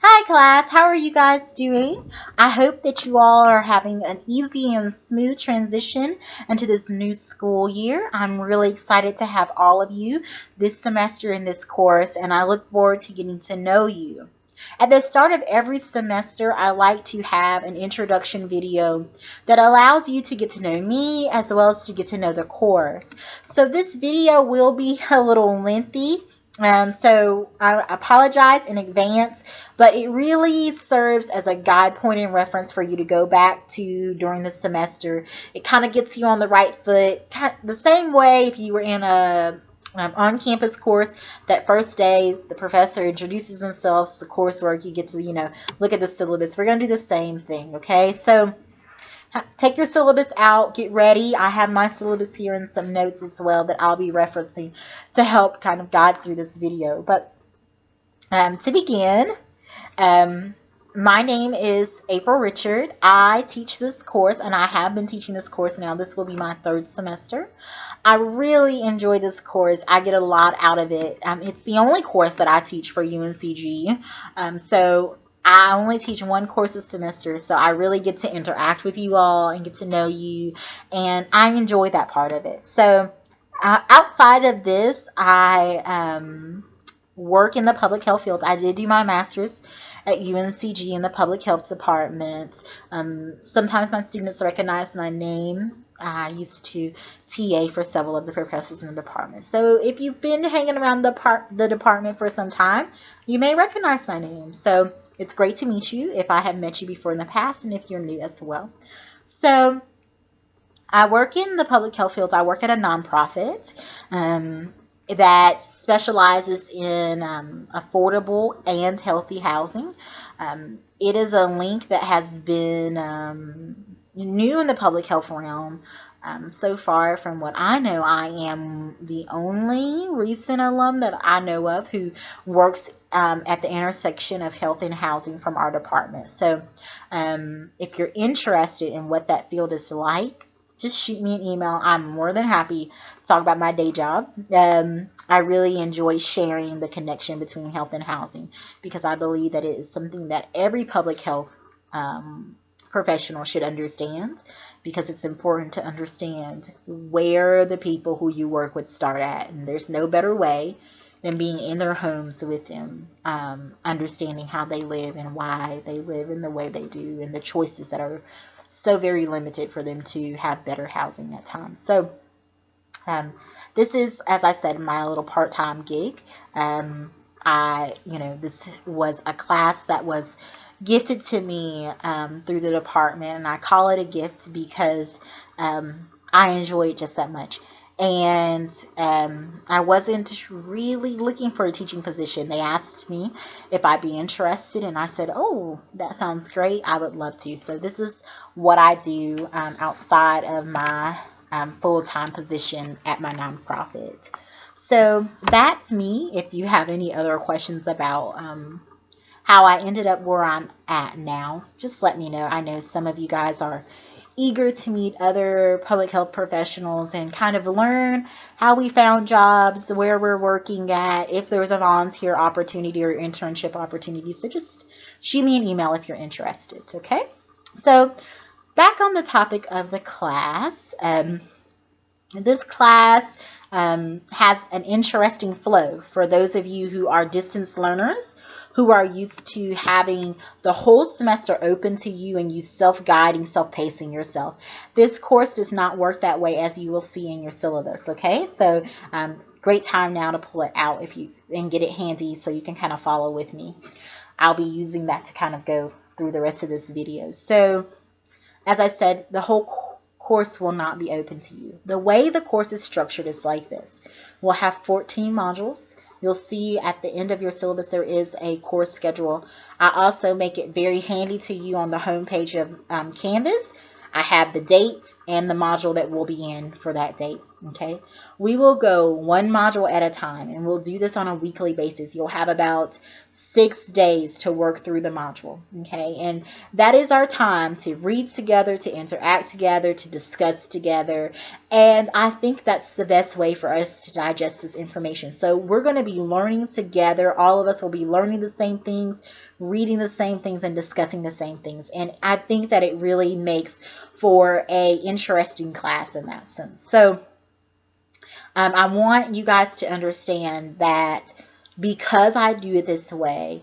Hi class, how are you guys doing? I hope that you all are having an easy and smooth transition into this new school year. I'm really excited to have all of you this semester in this course, and I look forward to getting to know you. At the start of every semester, I like to have an introduction video that allows you to get to know me as well as to get to know the course. So this video will be a little lengthy. So I apologize in advance, but it really serves as a guide point and reference for you to go back to during the semester. It kind of gets you on the right foot, the same way if you were in a on-campus course. That first day, the professor introduces themselves, the coursework, you get to, look at the syllabus. We're going to do the same thing, okay? So take your syllabus out, get ready. I have my syllabus here and some notes as well that I'll be referencing to help kind of guide through this video. But to begin, my name is April Richard. I teach this course, and I have been teaching this course now. This will be my third semester. I really enjoy this course. I get a lot out of it. It's the only course that I teach for UNCG. So I only teach one course a semester, so I really get to interact with you all and get to know you, and I enjoy that part of it. So outside of this, I work in the public health field. I did do my master's at UNCG in the public health department. Sometimes my students recognize my name. I used to TA for several of the professors in the department. So if you've been hanging around the department for some time, you may recognize my name. So it's great to meet you if I have met you before in the past, and if you're new as well. So I work in the public health field. I work at a nonprofit that specializes in affordable and healthy housing. It is a link that has been new in the public health realm. So far, from what I know, I am the only recent alum that I know of who works at the intersection of health and housing from our department. So if you're interested in what that field is like, just shoot me an email. I'm more than happy to talk about my day job. I really enjoy sharing the connection between health and housing because I believe that it is something that every public health professional should understand, because it's important to understand where the people who you work with start at. And there's no better way than being in their homes with them, understanding how they live and why they live in the way they do, and the choices that are so very limited for them to have better housing at times. So this is, as I said, my little part-time gig. This was a class that was gifted to me through the department, and I call it a gift because I enjoy it just that much. And I wasn't really looking for a teaching position. They asked me if I'd be interested, and I said, oh, that sounds great. I would love to. So this is what I do outside of my full-time position at my nonprofit. So that's me. If you have any other questions about how I ended up where I'm at now, just let me know. I know some of you guys are eager to meet other public health professionals and kind of learn how we found jobs, where we're working at, if there's a volunteer opportunity or internship opportunity. So just shoot me an email if you're interested, okay? So back on the topic of the class, this class has an interesting flow for those of you who are distance learners, who are used to having the whole semester open to you and you self-guiding, self-pacing yourself. This course does not work that way, as you will see in your syllabus, okay? So great time now to pull it out and get it handy so you can kind of follow with me. I'll be using that to kind of go through the rest of this video. So as I said, the whole course will not be open to you. The way the course is structured is like this. We'll have 14 modules. You'll see at the end of your syllabus there is a course schedule. I also make it very handy to you on the home page of Canvas. I have the date and the module that we'll be in for that date. Okay. We will go one module at a time, and we'll do this on a weekly basis. You'll have about 6 days to work through the module, okay? And that is our time to read together, to interact together, to discuss together. And I think that's the best way for us to digest this information. So we're going to be learning together. All of us will be learning the same things, reading the same things, and discussing the same things. And I think that it really makes for a interesting class in that sense. So I want you guys to understand that because I do it this way,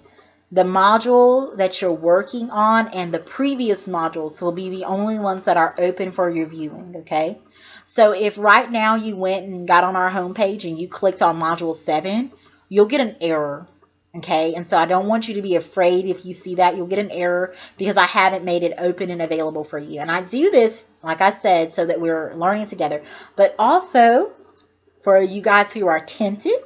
the module that you're working on and the previous modules will be the only ones that are open for your viewing, okay? So if right now you went and got on our homepage and you clicked on module 7, you'll get an error, okay? And so I don't want you to be afraid if you see that. You'll get an error because I haven't made it open and available for you. And I do this, like I said, so that we're learning together, but also for you guys who are tempted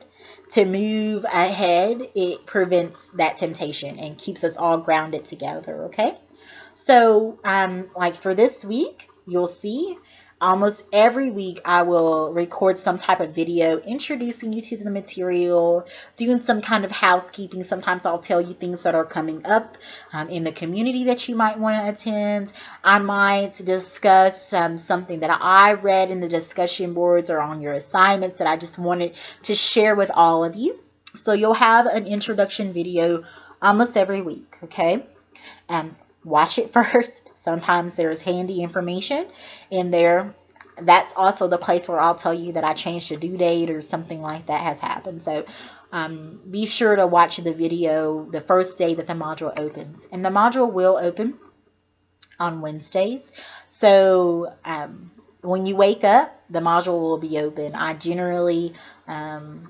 to move ahead, it prevents that temptation and keeps us all grounded together, okay? So, like for this week, you'll see almost every week I will record some type of video introducing you to the material, doing some kind of housekeeping. Sometimes I'll tell you things that are coming up in the community that you might want to attend. I might discuss something that I read in the discussion boards or on your assignments that I just wanted to share with all of you. So you'll have an introduction video almost every week, okay? Watch it first. Sometimes there's handy information in there. That's also the place where I'll tell you that I changed a due date or something like that has happened. So be sure to watch the video the first day that the module opens. And the module will open on Wednesdays. So when you wake up, the module will be open. I generally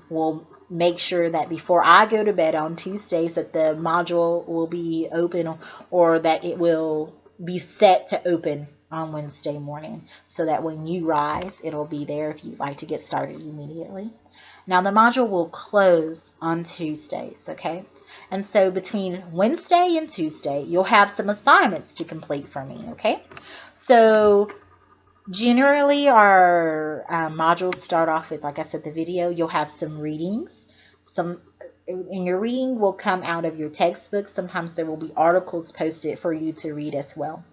will make sure that before I go to bed on Tuesdays that the module will be open, or that it will be set to open on Wednesday morning, so that when you rise, it'll be there if you'd like to get started immediately. Now the module will close on Tuesdays, okay? And so between Wednesday and Tuesday, you'll have some assignments to complete for me, okay? So generally, our modules start off with, like I said, the video. You'll have some readings. And your reading will come out of your textbook. Sometimes there will be articles posted for you to read as well.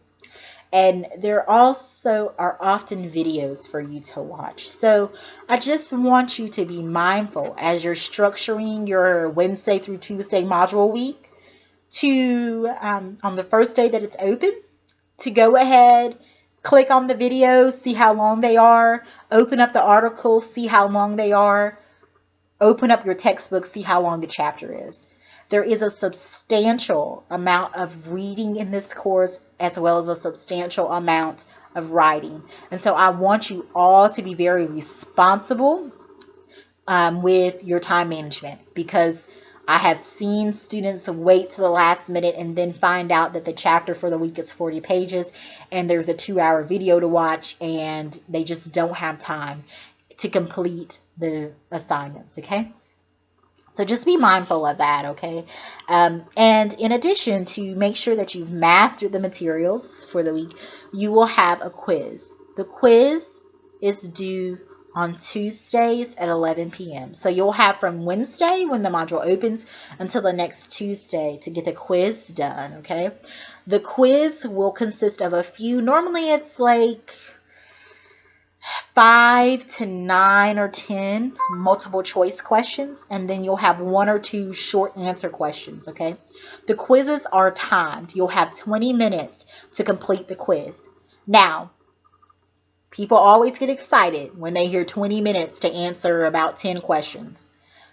And there also are often videos for you to watch. So I just want you to be mindful as you're structuring your Wednesday through Tuesday module week to, on the first day that it's open, to go ahead, click on the videos, see how long they are, open up the articles, see how long they are, open up your textbook, see how long the chapter is. There is a substantial amount of reading in this course as well as a substantial amount of writing. And so I want you all to be very responsible with your time management, because I have seen students wait to the last minute and then find out that the chapter for the week is 40 pages and there's a 2-hour video to watch, and they just don't have time to complete the assignments, okay? So just be mindful of that, okay? And in addition, to make sure that you've mastered the materials for the week, you will have a quiz. The quiz is due on Tuesdays at 11 p.m. So you'll have from Wednesday, when the module opens, until the next Tuesday to get the quiz done, okay? The quiz will consist of a few, normally it's like 5 to 9 or 10 multiple choice questions, and then you'll have 1 or 2 short answer questions, okay? The quizzes are timed. You'll have 20 minutes to complete the quiz. Now, people always get excited when they hear 20 minutes to answer about 10 questions,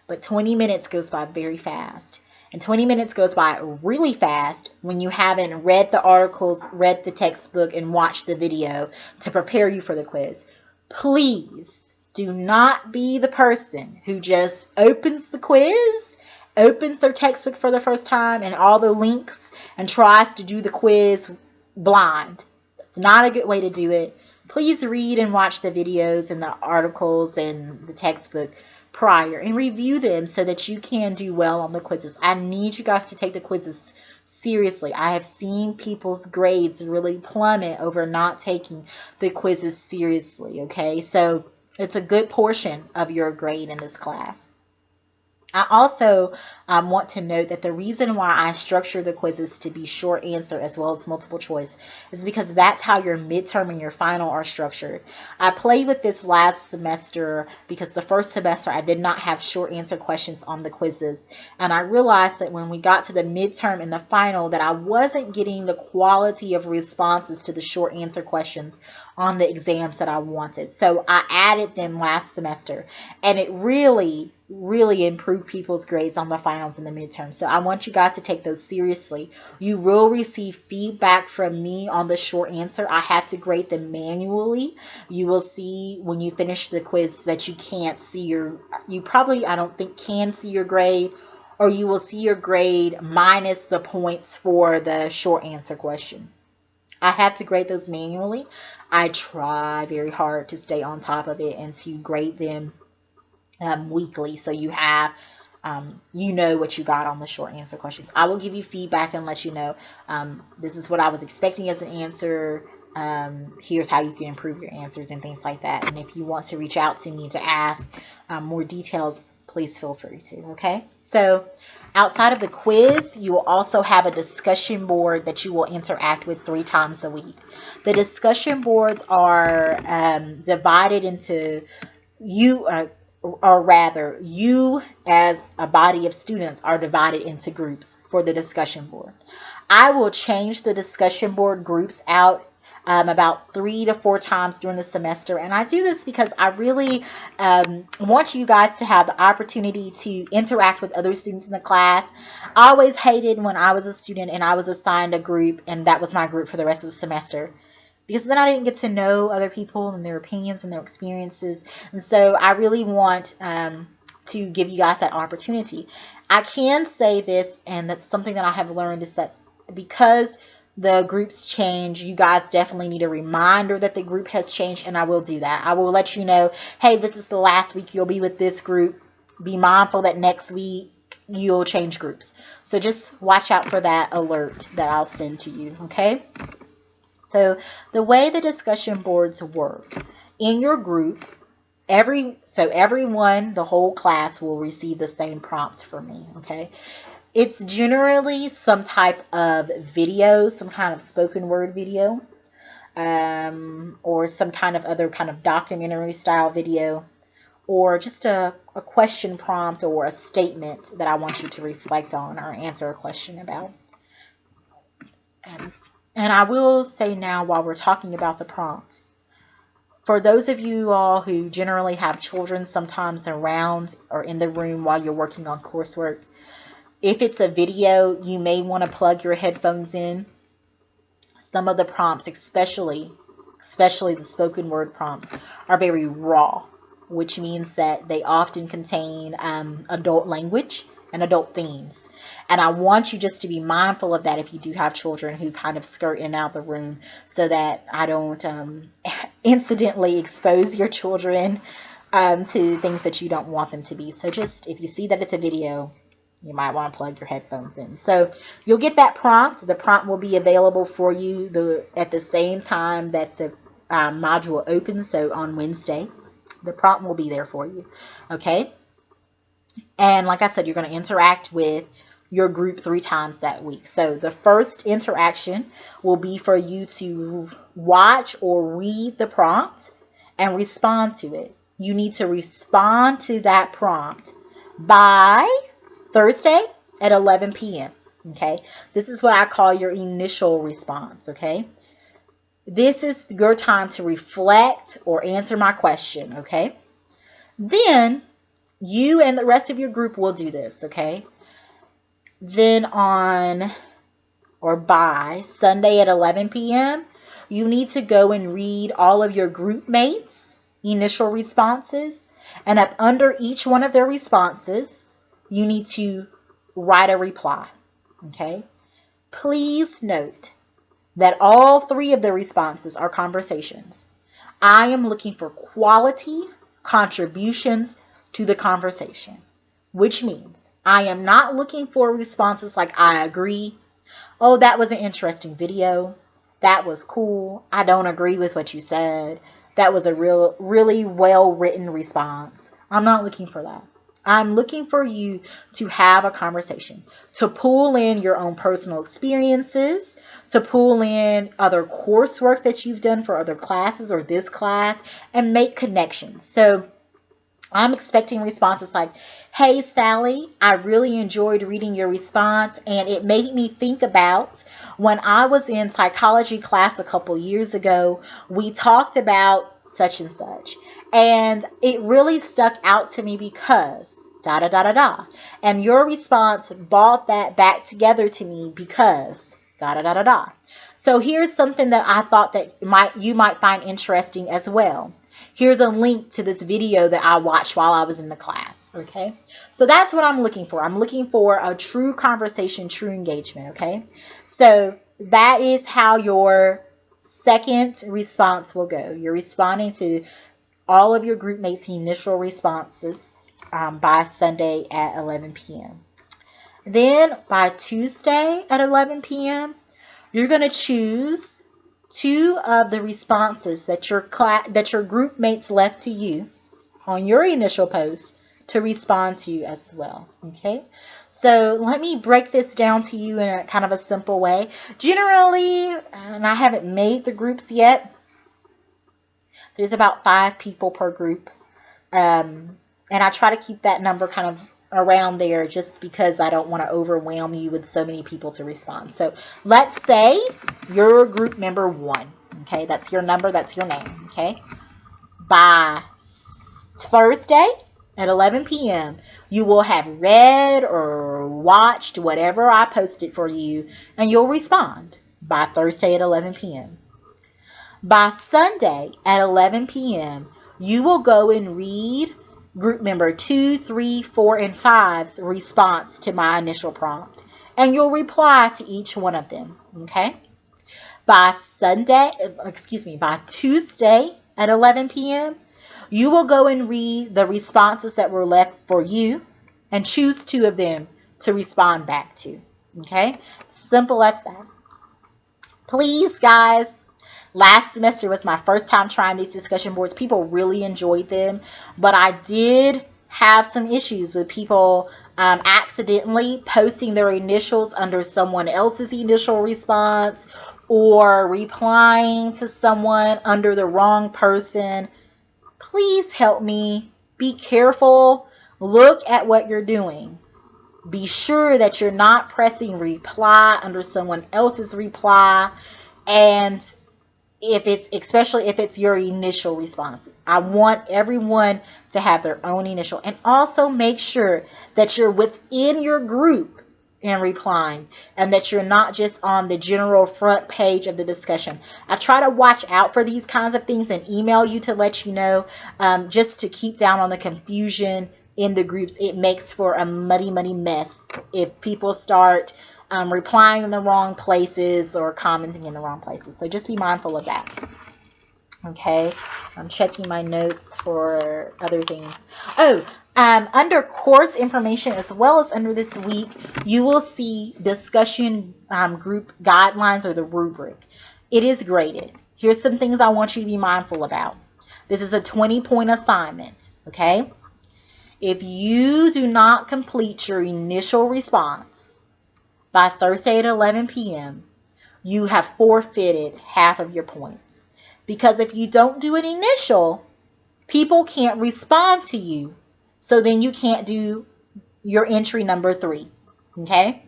but 20 minutes goes by very fast. And 20 minutes goes by really fast when you haven't read the articles, read the textbook, and watched the video to prepare you for the quiz. Please do not be the person who just opens the quiz, opens their textbook for the first time and all the links, and tries to do the quiz blind. It's not a good way to do it. Please read and watch the videos and the articles and the textbook prior and review them so that you can do well on the quizzes. I need you guys to take the quizzes seriously. I have seen people's grades really plummet over not taking the quizzes seriously, okay? So It's a good portion of your grade in this class. I also want to note that the reason why I structure the quizzes to be short answer as well as multiple choice is because that's how your midterm and your final are structured. I played with this last semester because the first semester I did not have short answer questions on the quizzes. And I realized that when we got to the midterm and the final that I wasn't getting the quality of responses to the short answer questions on the exams that I wanted. So I added them last semester, and it really improved people's grades on the finals and the midterms. So I want you guys to take those seriously. You will receive feedback from me on the short answer. I have to grade them manually. You will see when you finish the quiz that you can't see you probably, I don't think, can see your grade, or you will see your grade minus the points for the short answer question. I have to grade those manually. I try very hard to stay on top of it and to grade them weekly, so you have you know what you got on the short answer questions. I will give you feedback and let you know this is what I was expecting as an answer. Here's how you can improve your answers and things like that. And if you want to reach out to me to ask more details, please feel free to. Okay, so outside of the quiz, you will also have a discussion board that you will interact with 3 times a week. The discussion boards are divided into you as a body of students are divided into groups for the discussion board. I will change the discussion board groups out about 3 to 4 times during the semester. And I do this because I really want you guys to have the opportunity to interact with other students in the class. I always hated when I was a student and I was assigned a group and that was my group for the rest of the semester, because then I didn't get to know other people and their opinions and their experiences. And so I really want to give you guys that opportunity. I can say this, and that's something that I have learned, is that because the groups change, you guys definitely need a reminder that the group has changed, and I will do that. I will let you know, hey, this is the last week you'll be with this group. Be mindful that next week you'll change groups. So just watch out for that alert that I'll send to you, okay? So the way the discussion boards work, in your group, everyone, the whole class, will receive the same prompt from me, okay? It's generally some type of video, some kind of spoken word video, or some kind of other kind of documentary style video, or just a question prompt or a statement that I want you to reflect on or answer a question about. And I will say now, while we're talking about the prompt, for those of you all who generally have children sometimes around or in the room while you're working on coursework, if it's a video, you may want to plug your headphones in. Some of the prompts, especially the spoken word prompts, are very raw, which means that they often contain adult language and adult themes. And I want you just to be mindful of that if you do have children who kind of skirt in and out of the room, so that I don't incidentally expose your children to things that you don't want them to be. So just, if you see that it's a video, you might want to plug your headphones in. So you'll get that prompt. The prompt will be available for you at the same time that the module opens, so on Wednesday. The prompt will be there for you, okay? And like I said, you're going to interact with your group 3 times that week. So the first interaction will be for you to watch or read the prompt and respond to it. You need to respond to that prompt by Thursday at 11 p.m. Okay, this is what I call your initial response. Okay, this is your time to reflect or answer my question. Okay, then you and the rest of your group will do this. Okay, then on or by Sunday at 11 p.m., you need to go and read all of your group mates' initial responses, and up under each one of their responses, you need to write a reply, okay? Please note that all 3 of the responses are conversations. I am looking for quality contributions to the conversation, which means I am not looking for responses like I agree, oh, that was an interesting video, that was cool, I don't agree with what you said, that was a really well written response. I'm not looking for that. I'm looking for you to have a conversation, to pull in your own personal experiences, to pull in other coursework that you've done for other classes or this class, and make connections. So I'm expecting responses like, hey, Sally, I really enjoyed reading your response, and it made me think about when I was in psychology class a couple years ago, we talked about such and such, and it really stuck out to me because da da da da da. And your response brought that back together to me because da da da da da. So here's something that I thought that you might find interesting as well. Here's a link to this video that I watched while I was in the class. Okay, so that's what I'm looking for. I'm looking for a true conversation, true engagement. Okay, so that is how your second response will go. You're responding to all of your group mates' initial responses by Sunday at 11 p.m. Then by Tuesday at 11 p.m., you're going to choose 2 of the responses that your group mates left to you on your initial post to respond to as well. Okay, so let me break this down to you in a kind of a simple way. Generally, and I haven't made the groups yet, there's about 5 people per group, and I try to keep that number kind of around there just because I don't want to overwhelm you with so many people to respond. So let's say you're group member 1. Okay, that's your number, that's your name. Okay, by Thursday at 11 p.m., you will have read or watched whatever I posted for you, and you'll respond by Thursday at 11 p.m. By Sunday at 11 p.m., you will go and read group member 2, 3, 4, and 5's response to my initial prompt, and you'll reply to each one of them. Okay? By Tuesday at 11 p.m., you will go and read the responses that were left for you and choose 2 of them to respond back to. Okay? Simple as that. Please, guys, last semester was my first time trying these discussion boards. People really enjoyed them, but I did have some issues with people accidentally posting their initials under someone else's initial response or replying to someone under the wrong person. Please help me. Be careful. Look at what you're doing. Be sure that you're not pressing reply under someone else's reply, and especially if it's your initial response. I want everyone to have their own initial, and also make sure that you're within your group in replying and that you're not just on the general front page of the discussion. I try to watch out for these kinds of things and email you to let you know, just to keep down on the confusion in the groups. It makes for a muddy mess if people start replying in the wrong places or commenting in the wrong places. So just be mindful of that. Okay, I'm checking my notes for other things. Under course information as well as under this week, you will see discussion group guidelines or the rubric. It is graded. Here's some things I want you to be mindful about. This is a 20-point assignment. Okay, if you do not complete your initial response by Thursday at 11 p.m., you have forfeited half of your points. Because if you don't do an initial, people can't respond to you. So then you can't do your entry number 3. Okay?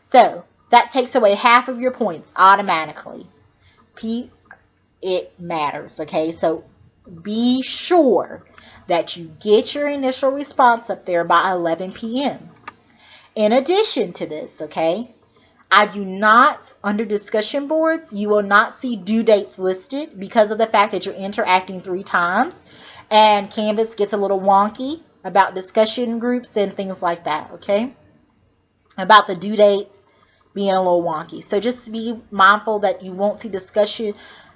So that takes away half of your points automatically. It matters. Okay? So be sure that you get your initial response up there by 11 p.m. In addition to this, okay, I do not, under discussion boards, you will not see due dates listed because of the fact that you're interacting 3 times, and Canvas gets a little wonky about discussion groups and things like that, okay, about the due dates being a little wonky. So just be mindful that you won't see discussion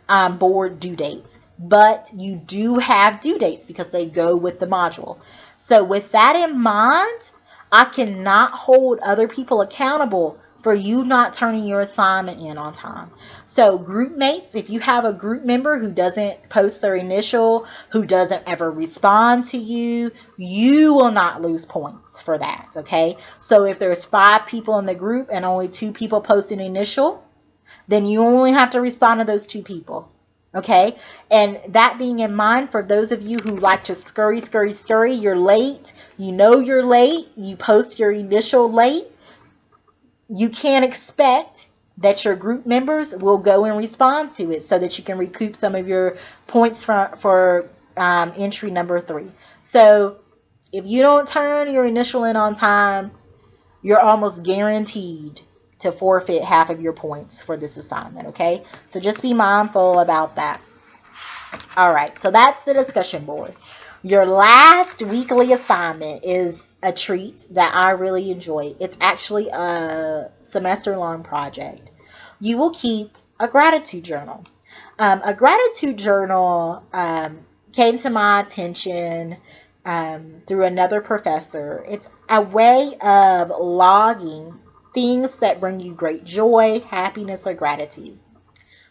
board due dates, but you do have due dates because they go with the module. So with that in mind, I cannot hold other people accountable for you not turning your assignment in on time. So group mates, if you have a group member who doesn't post their initial, who doesn't ever respond to you, you will not lose points for that, okay? So if there's 5 people in the group and only 2 people post an initial, then you only have to respond to those 2 people. Okay, and that being in mind, for those of you who like to scurry, you're late, you know you're late, you post your initial late, you can't expect that your group members will go and respond to it so that you can recoup some of your points for entry number 3. So if you don't turn your initial in on time, you're almost guaranteed to forfeit half of your points for this assignment, okay? So just be mindful about that. All right, so that's the discussion board. Your last weekly assignment is a treat that I really enjoy. It's actually a semester-long project. You will keep a gratitude journal. A gratitude journal came to my attention through another professor. It's a way of logging things that bring you great joy, happiness, or gratitude.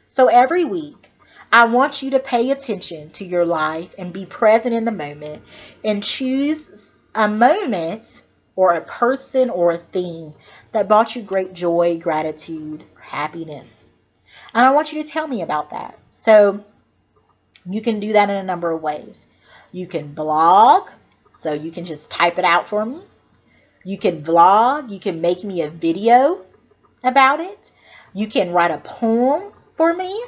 So every week, I want you to pay attention to your life and be present in the moment and choose a moment or a person or a thing that brought you great joy, gratitude, happiness. And I want you to tell me about that. So you can do that in a number of ways. You can blog, so you can just type it out for me. You can vlog, you can make me a video about it. You can write a poem for me.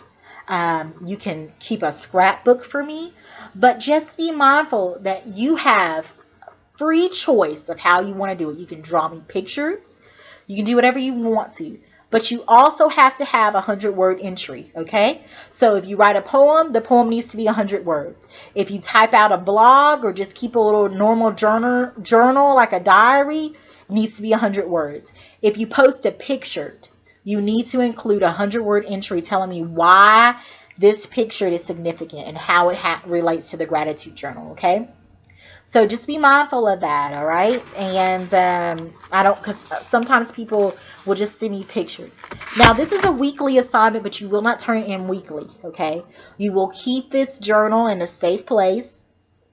You can keep a scrapbook for me. But just be mindful that you have free choice of how you want to do it. You can draw me pictures. You can do whatever you want to. But you also have to have a 100-word entry, okay? So if you write a poem, the poem needs to be 100 words. If you type out a blog or just keep a little normal journal like a diary, it needs to be 100 words. If you post a picture, you need to include a 100-word entry telling me why this picture is significant and how it relates to the gratitude journal, okay? So just be mindful of that, all right? And because sometimes people will just send me pictures. Now, this is a weekly assignment, but you will not turn it in weekly, okay? You will keep this journal in a safe place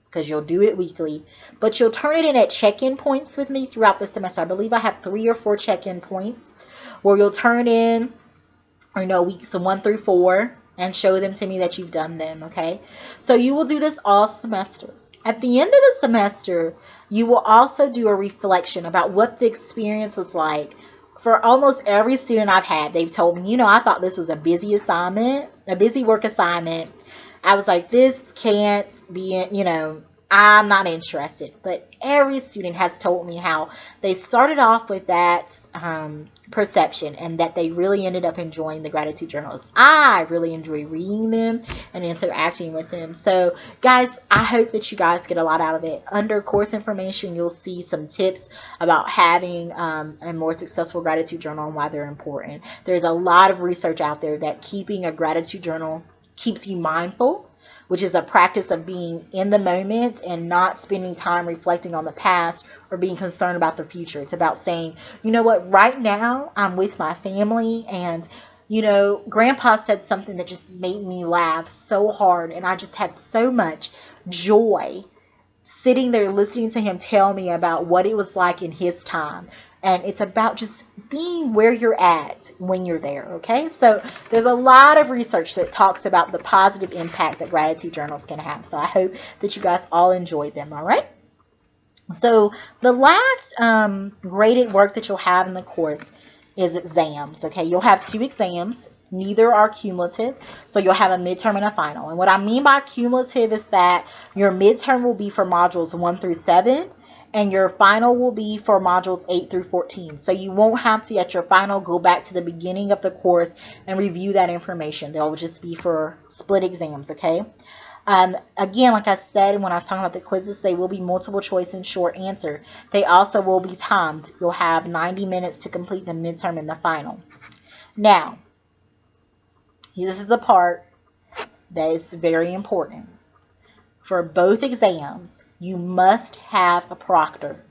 because you'll do it weekly, but you'll turn it in at check-in points with me throughout the semester. I believe I have 3 or 4 check-in points where you'll turn in, weeks 1 through 4 and show them to me that you've done them, okay? So you will do this all semester. At the end of the semester, you will also do a reflection about what the experience was like. For almost every student I've had, they've told me, I thought this was a busy assignment, a busy work assignment. I was like, this can't be, I'm not interested. But every student has told me how they started off with that perception and that they really ended up enjoying the gratitude journals. I really enjoy reading them and interacting with them. So guys, I hope that you guys get a lot out of it. Under course information, you'll see some tips about having a more successful gratitude journal and why they're important. There's a lot of research out there that keeping a gratitude journal keeps you mindful, which is a practice of being in the moment and not spending time reflecting on the past or being concerned about the future. It's about saying, you know what, right now I'm with my family and, Grandpa said something that just made me laugh so hard and I just had so much joy sitting there listening to him tell me about what it was like in his time. And it's about just being where you're at when you're there, okay? So there's a lot of research that talks about the positive impact that gratitude journals can have. So I hope that you guys all enjoyed them, all right? So the last graded work that you'll have in the course is exams, okay? You'll have 2 exams. Neither are cumulative. So you'll have a midterm and a final. And what I mean by cumulative is that your midterm will be for modules 1 through 7. And your final will be for modules 8 through 14. So you won't have to, at your final, go back to the beginning of the course and review that information. They'll just be for split exams, okay? Again, like I said, when I was talking about the quizzes, they will be multiple choice and short answer. They also will be timed. You'll have 90 minutes to complete the midterm and the final. Now, this is the part that is very important. For both exams, you must have a proctor.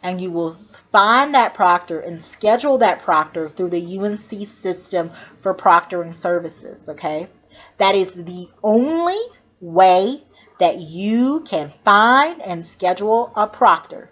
and you will find that proctor and schedule that proctor through the UNC system for proctoring services, okay? That is the only way that you can find and schedule a proctor.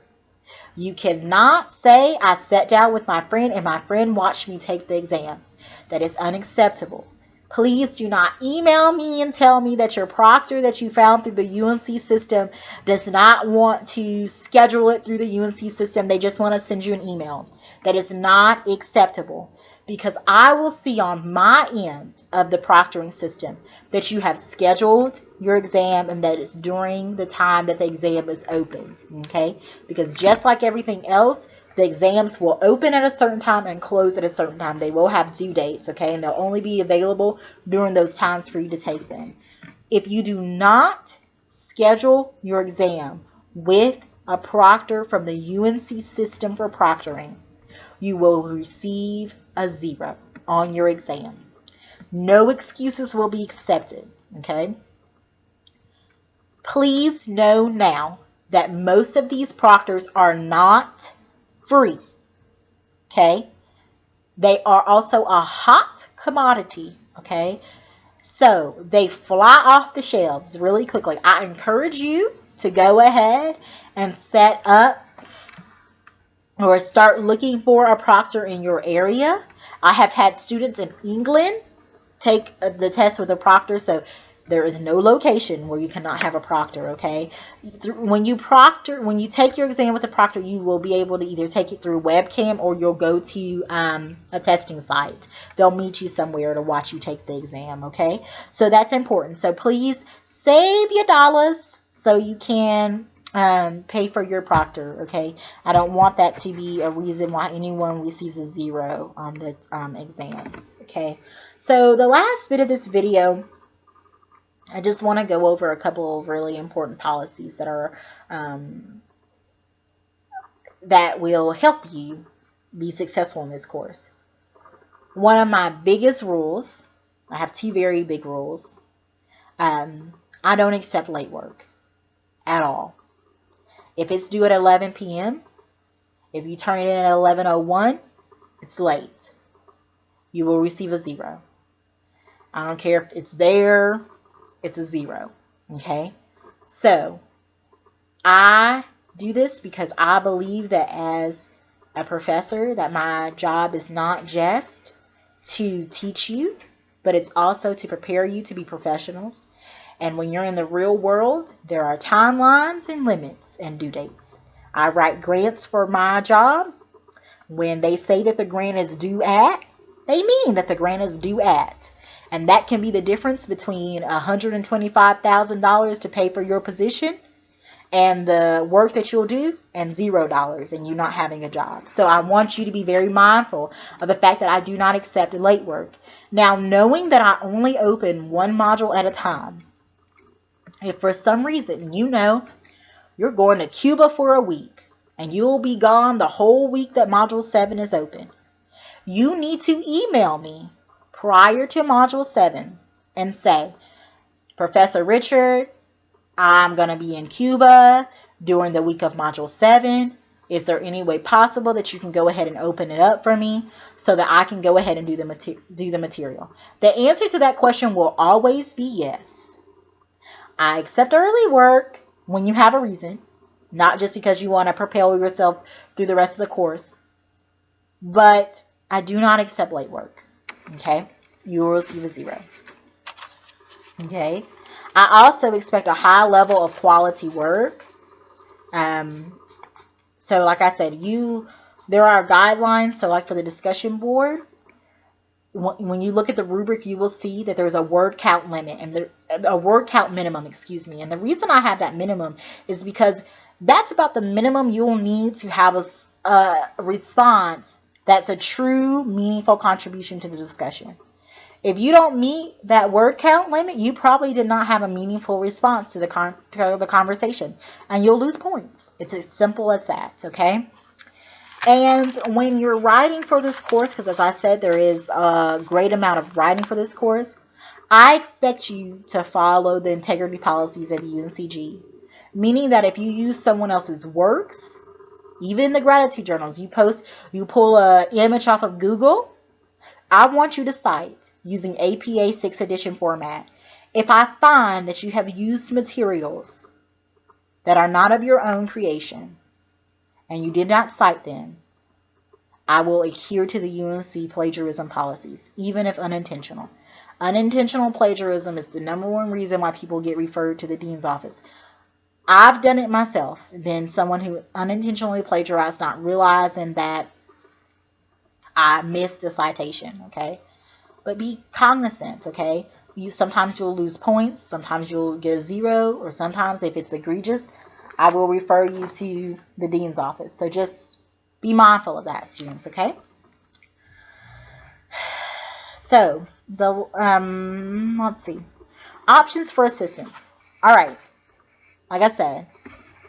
You cannot say, I sat down with my friend and my friend watched me take the exam. That is unacceptable. Please do not email me and tell me that your proctor that you found through the UNC system does not want to schedule it through the UNC system. They just want to send you an email. That is not acceptable, because I will see on my end of the proctoring system that you have scheduled your exam and that it's during the time that the exam is open, okay? Because just like everything else, the exams will open at a certain time and close at a certain time. They will have due dates, okay? And they'll only be available during those times for you to take them. If you do not schedule your exam with a proctor from the UNC system for proctoring, you will receive a 0 on your exam. No excuses will be accepted, okay? Please know now that most of these proctors are not free, okay? They are also a hot commodity, okay? So they fly off the shelves really quickly. I encourage you to go ahead and set up or start looking for a proctor in your area. I have had students in England take the test with a proctor, so there is no location where you cannot have a proctor, okay? When you take your exam with a proctor, you will be able to either take it through webcam or you'll go to a testing site. They'll meet you somewhere to watch you take the exam, okay? So that's important. So please save your dollars so you can pay for your proctor, okay? I don't want that to be a reason why anyone receives a 0 on the exams, okay? So the last bit of this video, I just want to go over a couple of really important policies that are that will help you be successful in this course. One of my biggest rules, I have 2 very big rules. I don't accept late work at all. If it's due at 11 p.m., if you turn it in at 11:01, it's late. You will receive a 0. I don't care if it's there, it's a 0, okay? So I do this because I believe that as a professor, that my job is not just to teach you, but it's also to prepare you to be professionals. And when you're in the real world, there are timelines and limits and due dates. I write grants for my job. When they say that the grant is due at, they mean that the grant is due at. And that can be the difference between $125,000 to pay for your position and the work that you'll do and $0 and you not having a job. So I want you to be very mindful of the fact that I do not accept late work. Now, knowing that I only open 1 module at a time, if for some reason you know you're going to Cuba for a week and you'll be gone the whole week that Module 7 is open, you need to email me prior to Module 7 and say, Professor Richard, I'm going to be in Cuba during the week of Module 7. Is there any way possible that you can go ahead and open it up for me so that I can go ahead and do the material? The answer to that question will always be yes. I accept early work when you have a reason, not just because you want to propel yourself through the rest of the course, but I do not accept late work. Okay, you will receive a 0. Okay, I also expect a high level of quality work. So like I said, there are guidelines. So like for the discussion board, when you look at the rubric, you will see that there's a word count limit and a word count minimum, excuse me. And the reason I have that minimum is because that's about the minimum you will need to have a response that's a true, meaningful contribution to the discussion. If you don't meet that word count limit, you probably did not have a meaningful response to the conversation, and you'll lose points. It's as simple as that, okay? And when you're writing for this course, because as I said, there is a great amount of writing for this course, I expect you to follow the integrity policies of UNCG, meaning that if you use someone else's works Even the gratitude journals, you pull a image off of Google. I want you to cite using APA 6th edition format. If I find that you have used materials that are not of your own creation and you did not cite them, I will adhere to the UNC plagiarism policies, even if unintentional. Unintentional plagiarism is the #1 reason why people get referred to the dean's office. I've done it myself, been someone who unintentionally plagiarized, not realizing that I missed a citation, okay? But be cognizant, okay? Sometimes you'll lose points, sometimes you'll get a 0, or sometimes if it's egregious, I will refer you to the dean's office. So just be mindful of that, students, okay? So, let's see. Options for assistance. All right. Like I said,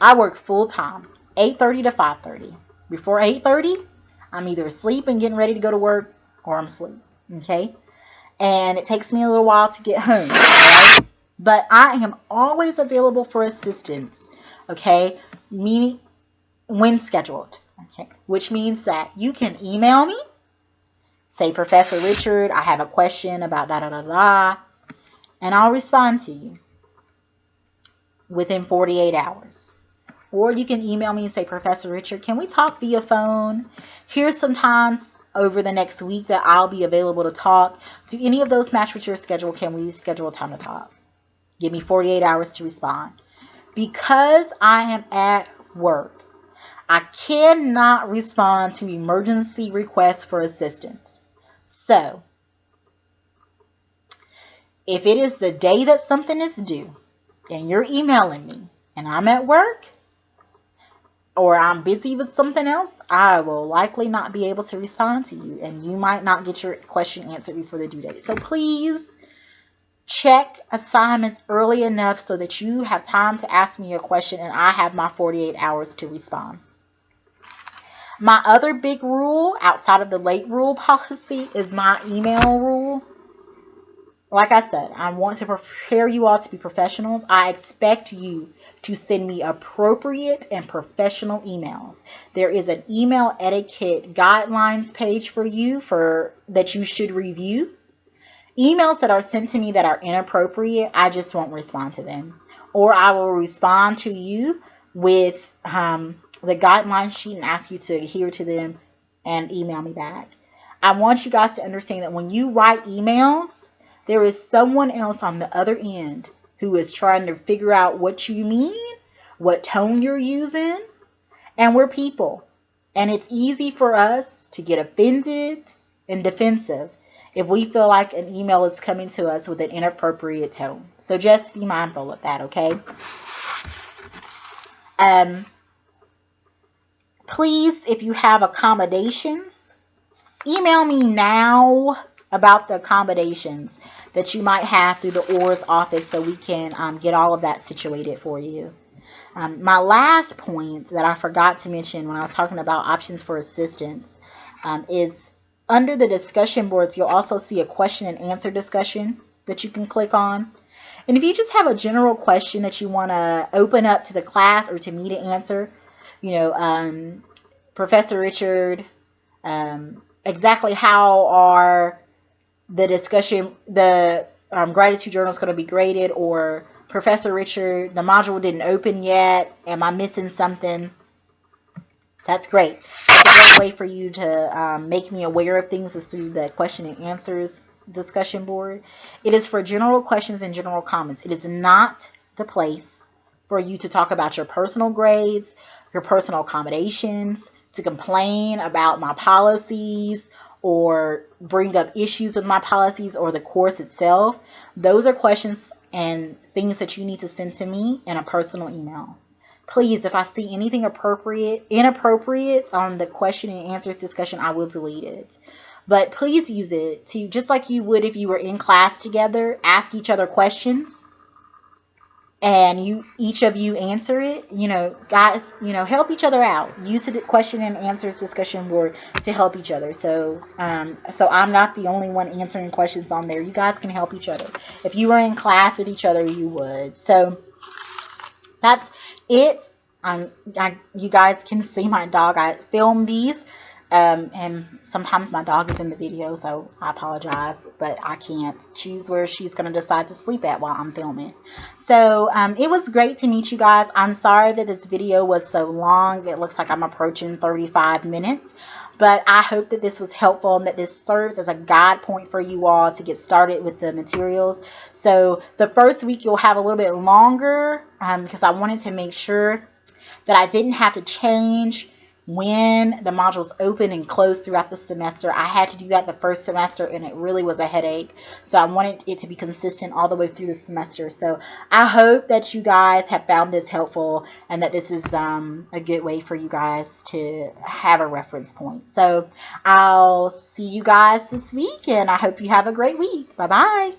I work full-time, 8:30 to 5:30. Before 8:30, I'm either asleep and getting ready to go to work, or I'm asleep, okay? And it takes me a little while to get home, right? But I am always available for assistance, okay? Meaning when scheduled, okay? Which means that you can email me, say, Professor Richard, I have a question about da-da-da-da, and I'll respond to you within 48 hours. Or you can email me and say, Professor Richard, can we talk via phone? Here's some times over the next week that I'll be available to talk. Do any of those match with your schedule? Can we schedule a time to talk? Give me 48 hours to respond. Because I am at work, I cannot respond to emergency requests for assistance. So, if it is the day that something is due and you're emailing me and I'm at work or I'm busy with something else, I will likely not be able to respond to you and you might not get your question answered before the due date. So please check assignments early enough so that you have time to ask me a question and I have my 48 hours to respond. My other big rule outside of the late rule policy is my email rule. Like I said, I want to prepare you all to be professionals. I expect you to send me appropriate and professional emails. There is an email etiquette guidelines page for you that you should review. Emails that are sent to me that are inappropriate, I just won't respond to them. Or I will respond to you with the guideline sheet and ask you to adhere to them and email me back. I want you guys to understand that when you write emails, there is someone else on the other end who is trying to figure out what you mean, what tone you're using, and we're people. And it's easy for us to get offended and defensive if we feel like an email is coming to us with an inappropriate tone. So just be mindful of that, okay? Please, if you have accommodations, email me now about the accommodations that you might have through the ORS office so we can get all of that situated for you. My last point that I forgot to mention when I was talking about options for assistance is under the discussion boards, you'll also see a question and answer discussion that you can click on. And if you just have a general question that you want to open up to the class or to me to answer, you know, Professor Richard, exactly how are the discussion, the gratitude journal is going to be graded, or Professor Richard, the module didn't open yet, am I missing something? That's great. That's a great way for you to make me aware of things is through the question and answers discussion board. It is for general questions and general comments. It is not the place for you to talk about your personal grades, your personal accommodations, to complain about my policies, or bring up issues with my policies or the course itself. Those are questions and things that you need to send to me in a personal email. Please, if I see anything inappropriate on the question and answers discussion, I will delete it. But please use it to, just like you would if you were in class together, ask each other questions and each of you answer it. You know, guys, you know, help each other out. Use the question and answers discussion board to help each other. So I'm not the only one answering questions on there. You guys can help each other. If you were in class with each other, you would. So that's it You guys can see my dog. I filmed these, and sometimes my dog is in the video, so I apologize, but I can't choose where she's going to decide to sleep at while I'm filming. So it was great to meet you guys. I'm sorry that this video was so long. It looks like I'm approaching 35 minutes. But I hope that this was helpful and that this serves as a guide point for you all to get started with the materials. So the first week you'll have a little bit longer because I wanted to make sure that I didn't have to change when the modules open and close throughout the semester. I had to do that the first semester and it really was a headache. So I wanted it to be consistent all the way through the semester. So I hope that you guys have found this helpful and that this is a good way for you guys to have a reference point. So I'll see you guys this week and I hope you have a great week. Bye-bye.